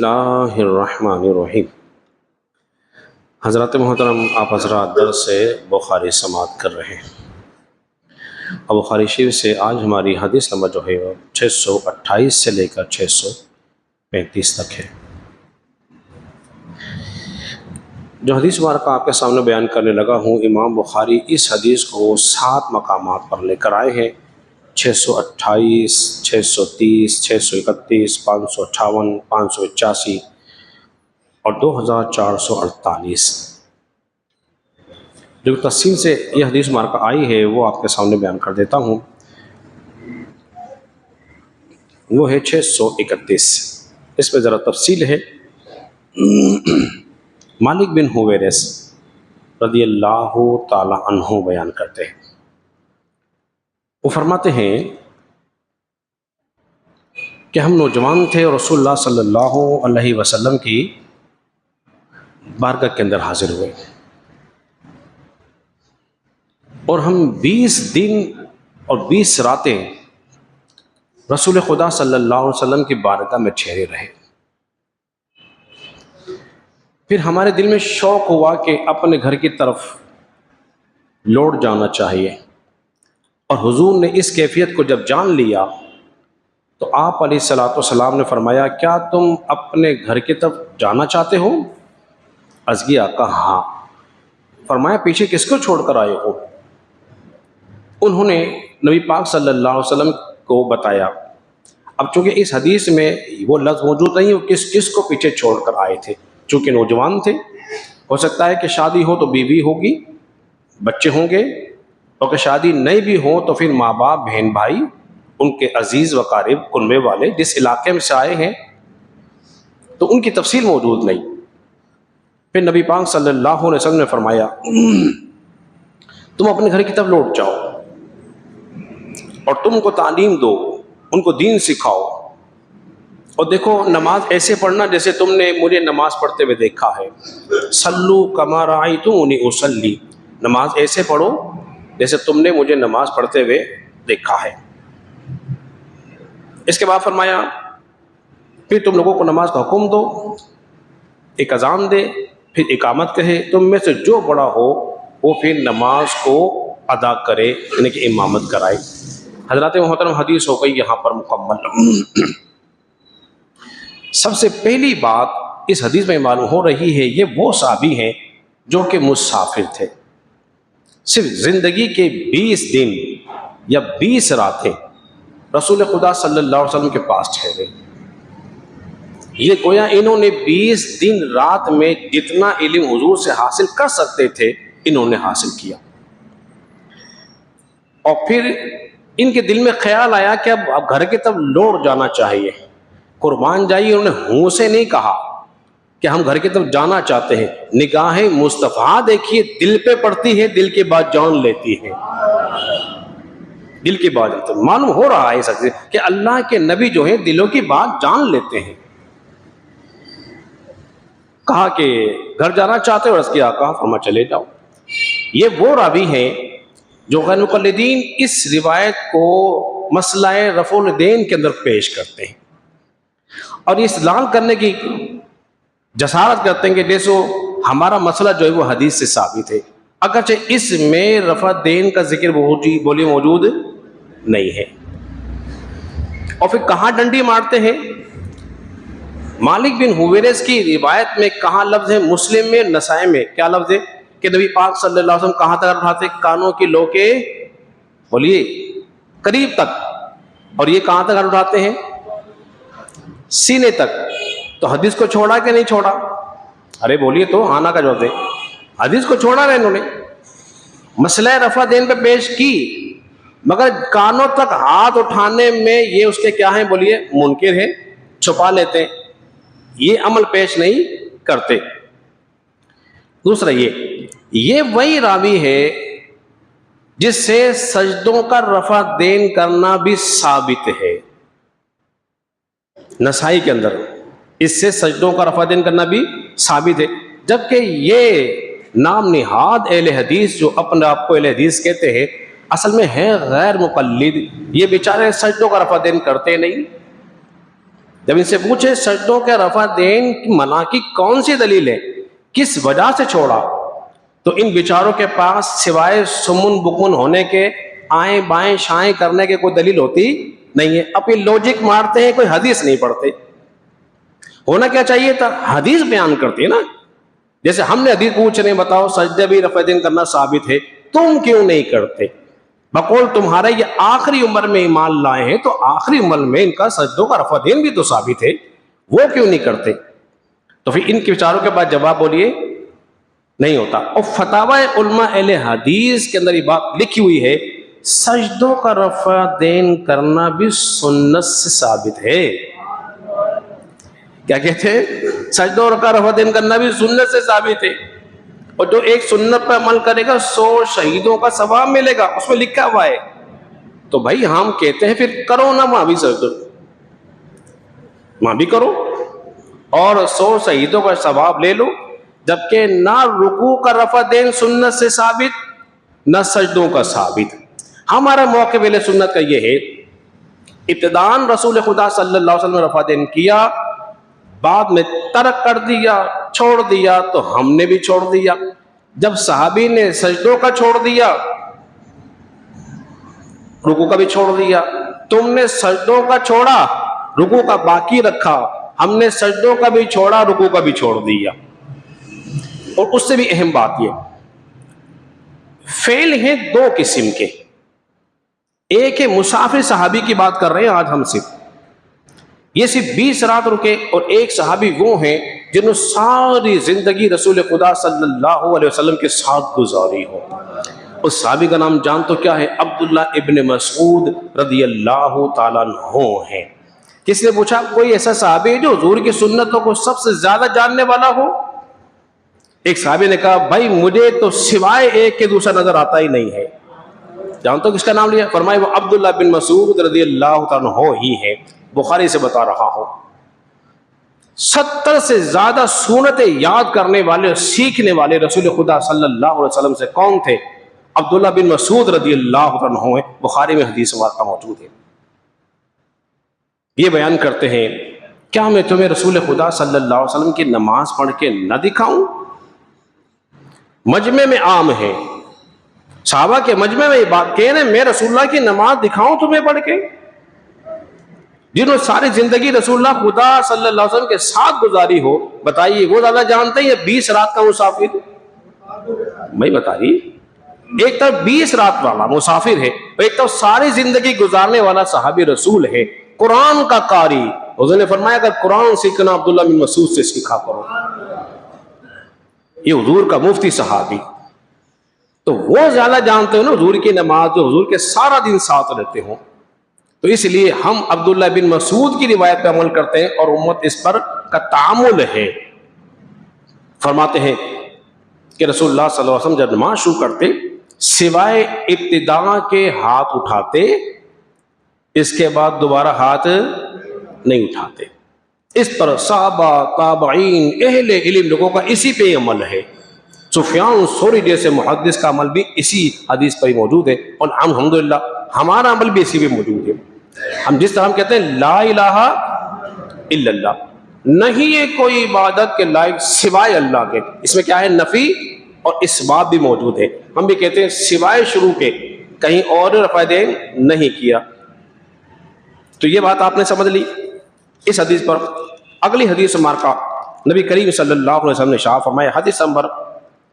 اللہ الرحمن الرحیم۔ حضرات محترم، آپ حضرات درس بخاری سماعت کر رہے ہیں اور بخاری شریف سے آج ہماری حدیث نمبر جو ہے 628 سے لے کر 635 تک ہے۔ جو حدیث مبارکہ آپ کے سامنے بیان کرنے لگا ہوں، امام بخاری اس حدیث کو 7 مقامات پر لے کر آئے ہیں: 628، 630، 631، 558، 581 اور 2448۔ جو تفصیل سے یہ حدیث مبارکہ آئی ہے وہ آپ کے سامنے بیان کر دیتا ہوں۔ وہ ہے 631۔ اس میں ذرا تفصیل ہے۔ مالک بن حویرث رضی اللہ تعالی عنہ بیان کرتے ہیں، وہ فرماتے ہیں کہ ہم نوجوان تھے اور رسول اللہ صلی اللہ علیہ وسلم کی بارگاہ کے اندر حاضر ہوئے، اور ہم 20 دن اور 20 راتیں رسول خدا صلی اللہ علیہ وسلم کی بارگاہ میں ٹھہرے رہے۔ پھر ہمارے دل میں شوق ہوا کہ اپنے گھر کی طرف لوٹ جانا چاہیے، اور حضور نے اس کیفیت کو جب جان لیا تو آپ علیہ الصلوۃ والسلام نے فرمایا، کیا تم اپنے گھر کی طرف جانا چاہتے ہو؟ عرض کیا، ہاں۔ فرمایا، پیچھے کس کو چھوڑ کر آئے ہو؟ انہوں نے نبی پاک صلی اللہ علیہ وسلم کو بتایا۔ اب چونکہ اس حدیث میں وہ لفظ موجود نہیں، وہ کس کو پیچھے چھوڑ کر آئے تھے، چونکہ نوجوان تھے۔ ہو سکتا ہے کہ شادی ہو تو بیوی ہوگی، بچے ہوں گے، اور کہ شادی نہیں بھی ہو تو پھر ماں باپ، بہن بھائی، ان کے عزیز وقارب کنبے والے جس علاقے میں سے آئے ہیں، تو ان کی تفصیل موجود نہیں۔ پھر نبی پاک صلی اللہ علیہ وسلم نے فرمایا، تم اپنے گھر کی طرف لوٹ جاؤ اور تم کو تعلیم دو، ان کو دین سکھاؤ، اور دیکھو نماز ایسے پڑھنا جیسے تم نے مجھے نماز پڑھتے ہوئے دیکھا ہے۔ صلو کما رأیتمونی اصلی، نماز ایسے پڑھو جیسے تم نے مجھے نماز پڑھتے ہوئے دیکھا ہے۔ اس کے بعد فرمایا، پھر تم لوگوں کو نماز کا حکم دو، ایک اذان دے، پھر اقامت کہے، تم میں سے جو بڑا ہو وہ پھر نماز کو ادا کرے، یعنی کہ امامت کرائے۔ حضرات محترم، حدیث ہو گئی یہاں پر مکمل۔ سب سے پہلی بات اس حدیث میں معلوم ہو رہی ہے، یہ وہ صحابی ہیں جو کہ مسافر تھے، صرف زندگی کے 20 دن یا 20 راتیں رسول خدا صلی اللہ علیہ وسلم کے پاس ٹھہرے۔ یہ گویا انہوں نے 20 دن رات میں جتنا علم حضور سے حاصل کر سکتے تھے انہوں نے حاصل کیا، اور پھر ان کے دل میں خیال آیا کہ اب گھر کی طرف لوٹ جانا چاہیے۔ قربان جائیے، انہوں نے ہوں سے نہیں کہا کہ ہم گھر کی طرف جانا چاہتے ہیں۔ نگاہ مصطفیٰ دیکھیے، دل پہ پڑتی ہے، دل کی بات جان لیتی ہے، دل کی بات تو معلوم ہو رہا ہے سچ کہ اللہ کے نبی جو ہیں دلوں کی بات جان لیتے ہیں۔ کہا کہ گھر جانا چاہتے ہو؟ اس کی آقا فرما چلے جاؤ۔ یہ وہ راوی ہیں جو غیر مقلدین اس روایت کو مسئلہ رفع الیدین کے اندر پیش کرتے ہیں، اور یہ استدلال کرنے کی جسارت کرتے ہیں کہ دیکھو ہمارا مسئلہ جو ہے وہ حدیث سے ثابت ہے، اگرچہ اس میں رفع دین کا ذکر بولی موجود نہیں ہے۔ اور پھر کہاں ڈنڈی مارتے ہیں؟ مالک بن حویرث کی روایت میں کہاں لفظ ہے؟ مسلم میں، نسائی میں کیا لفظ ہے کہ نبی پاک صلی اللہ علیہ وسلم کہاں تک اٹھاتے؟ کانوں کی لو کے بولیے قریب تک، اور یہ کہاں تک اٹھاتے ہیں؟ سینے تک۔ تو حدیث کو چھوڑا کہ نہیں چھوڑا؟ ارے بولیے تو، آنا کا جواب دے۔ حدیث کو چھوڑا رہے، انہوں نے مسئلہ رفع دین پہ پیش کی، مگر کانوں تک ہاتھ اٹھانے میں یہ اس کے کیا ہیں؟ بولیے منکر ہے، چھپا لیتے ہیں، یہ عمل پیش نہیں کرتے۔ دوسرا یہ وہی راوی ہے جس سے سجدوں کا رفع دین کرنا بھی ثابت ہے، نسائی کے اندر اس سے سجدوں کا رفع دین کرنا بھی ثابت ہے، جبکہ یہ نام نہاد اہل حدیث جو اپنے آپ کو اہل حدیث کہتے ہیں اصل میں ہے غیر مقلد، یہ بیچارے سجدوں کا رفع دین کرتے نہیں۔ جب ان سے پوچھے سجدوں کے رفع دین کی منع کی کون سی دلیل ہے، کس وجہ سے چھوڑا، تو ان بیچاروں کے پاس سوائے سمن بکن ہونے کے، آئیں بائیں شائیں کرنے کے کوئی دلیل ہوتی نہیں ہے. اپنی لوجک مارتے ہیں، کوئی حدیث نہیں پڑھتے. ہونا کیا چاہیے تھا، حدیث بیان کرتے نا. جیسے ہم نے حدیث پوچھ رہے ہیں، بتاؤ سجدے بھی رفع دین کرنا ثابت ہے، تم کیوں نہیں کرتے؟ بقول تمہارے یہ آخری عمر میں ایمان لائے ہیں تو آخری عمر میں ان کا سجدوں کا رفع دین بھی تو ثابت ہے، وہ کیوں نہیں کرتے؟ تو پھر ان کے بیچاروں کے بعد جواب بولیے نہیں ہوتا. اور فتاوی علماء اہل حدیث کے اندر یہ بات لکھی ہوئی ہے، سجدوں کا رفع دین کرنا بھی سنت سے ثابت ہے. کیا کہتے ہیں؟ سجدوں کا رفع دین کرنا بھی سنت سے ثابت ہے. اور جو ایک سنت پر عمل کرے گا 100 شہیدوں کا ثواب ملے گا، اس میں لکھا ہوا ہے. تو بھائی ہم کہتے ہیں پھر کرو نا وہاں بھی سجدہ، وہاں بھی کرو اور 100 شہیدوں کا ثواب لے لو. جبکہ نہ رکوع کا رفع دین سنت سے ثابت، نہ سجدوں کا ثابت. ہمارا موقف اہل سنت کا یہ ہے، ابتداءً رسول خدا صلی اللہ علیہ وسلم نے رفع دین کیا، بعد میں ترک کر دیا، چھوڑ دیا تو ہم نے بھی چھوڑ دیا. جب صحابی نے سجدوں کا چھوڑ دیا، رکوع کا بھی چھوڑ دیا. تم نے سجدوں کا چھوڑا، رکوع کا باقی رکھا. ہم نے سجدوں کا بھی چھوڑا، رکوع کا بھی چھوڑ دیا. اور اس سے بھی اہم بات یہ، فعل ہیں 2 قسم کے. ایک ہے مسافر صحابی کی بات کر رہے ہیں آج ہم صرف، یہ صرف 20 رات رکے. اور ایک صحابی وہ ہیں جنہوں ساری زندگی رسول خدا صلی اللہ علیہ وسلم کے ساتھ گزاری ہو. اس صحابی کا نام جان تو کیا ہے؟ عبداللہ ابن مسعود رضی اللہ تعالیٰ عنہ ہیں. کسی نے پوچھا کوئی ایسا صحابی ہے جو حضور کی سنتوں کو سب سے زیادہ جاننے والا ہو؟ ایک صحابی نے کہا بھائی مجھے تو سوائے ایک کے دوسرا نظر آتا ہی نہیں ہے. جانتے ہو کس کا نام لیا؟ فرمائے وہ عبداللہ بن مسعود رضی اللہ تعالیٰ عنہ ہی ہے. بخاری سے بتا رہا ہوں. 70 سے زیادہ سنتیں یاد کرنے والے اور سیکھنے والے رسول خدا صلی اللہ علیہ وسلم سے کون تھے؟ عبداللہ بن مسعود رضی اللہ عنہ ہیں. بخاری میں حدیث واقعہ موجود ہے. یہ بیان کرتے ہیں کیا میں تمہیں رسول خدا صلی اللہ علیہ وسلم کی نماز پڑھ کے نہ دکھاؤں؟ مجمع میں عام ہے، صحابہ کے مجمع میں یہ بات کہہ رہے ہیں میں رسول اللہ کی نماز دکھاؤں تمہیں پڑھ کے؟ جنہوں ساری زندگی رسول اللہ خدا صلی اللہ علیہ وسلم کے ساتھ گزاری ہو. بتائیے وہ زیادہ جانتے ہیں یا 20 رات کا مسافر؟ میں بتائیے، ایک طرف 20 رات والا مسافر ہے، ایک طرف ساری زندگی گزارنے والا صحابی رسول ہے، قرآن کا قاری. حضور نے فرمایا اگر قرآن سیکھنا عبداللہ بن مسعود سے سیکھا کرو. یہ حضور کا مفتی صحابی، تو وہ زیادہ جانتے ہو نا حضور کی نماز، جو حضور کے سارا دن ساتھ رہتے ہوں. تو اس لیے ہم عبداللہ بن مسعود کی روایت پہ عمل کرتے ہیں اور امت اس پر کا تعامل ہے. فرماتے ہیں کہ رسول اللہ صلی اللہ علیہ وسلم جب نماز شروع کرتے سوائے ابتداء کے ہاتھ اٹھاتے، اس کے بعد دوبارہ ہاتھ نہیں اٹھاتے. اس پر صحابہ تابعین اہل علم لوگوں کا اسی پہ عمل ہے. سفیان ثوری جیسے محدث کا عمل بھی اسی حدیث پر ہی موجود ہے، اور الحمدللہ ہمارا عمل بھی اسی پہ موجود ہے. ہم جس طرح ہم کہتے ہیں لا الہ الا اللہ، نہیں ہے کوئی عبادت کے لائق سوائے اللہ کے، اس میں کیا ہے؟ نفی اور اثبات بھی موجود ہے. ہم بھی کہتے ہیں سوائے شروع کے کہیں اور رفع دین نہیں کیا. تو یہ بات آپ نے سمجھ لی اس حدیث پر. اگلی حدیث مارکہ نبی کریم صلی اللہ علیہ وسلم نے ارشاد فرمایا، حدیث نمبر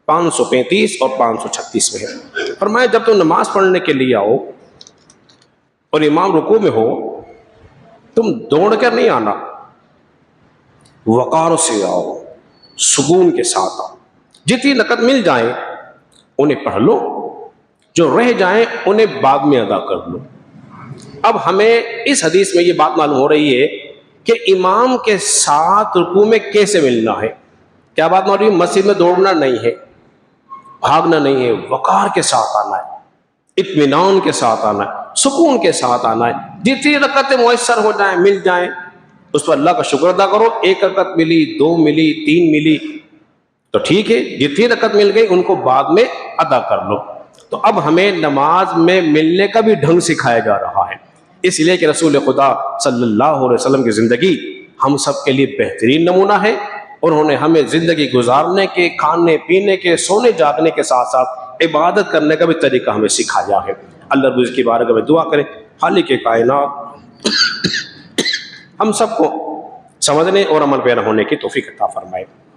535 اور 536 میں ہے. فرمایا جب تم نماز پڑھنے کے لیے آؤ اور امام رکوع میں ہو، تم دوڑ کر نہیں آنا، وقار سے آؤ، سکون کے ساتھ آؤ. جتنی رکعت مل جائیں انہیں پڑھ لو، جو رہ جائیں انہیں بعد میں ادا کر لو. اب ہمیں اس حدیث میں یہ بات معلوم ہو رہی ہے کہ امام کے ساتھ رکوع میں کیسے ملنا ہے. کیا بات معلوم ہے؟ مسجد میں دوڑنا نہیں ہے، بھاگنا نہیں ہے، وقار کے ساتھ آنا ہے، اطمینان کے ساتھ آنا ہے، سکون کے ساتھ آنا ہے. جتنی رکعتیں میسر ہو جائیں، مل جائیں، اس پر اللہ کا شکر ادا کرو. 1 رکعت ملی، 2 ملی، 3 ملی تو ٹھیک ہے، جتنی رکعت مل گئی ان کو بعد میں ادا کر لو. تو اب ہمیں نماز میں ملنے کا بھی ڈھنگ سکھایا جا رہا ہے، اس لیے کہ رسول خدا صلی اللہ علیہ وسلم کی زندگی ہم سب کے لیے بہترین نمونہ ہے. انہوں نے ہمیں زندگی گزارنے کے، کھانے پینے کے، سونے جاگنے کے ساتھ ساتھ عبادت کرنے کا بھی طریقہ ہمیں سکھایا ہے. اللہ رب کی بارگاہ میں دعا کرے خالق کائنات ہم سب کو سمجھنے اور عمل پیرا ہونے کی توفیق عطا فرمائے.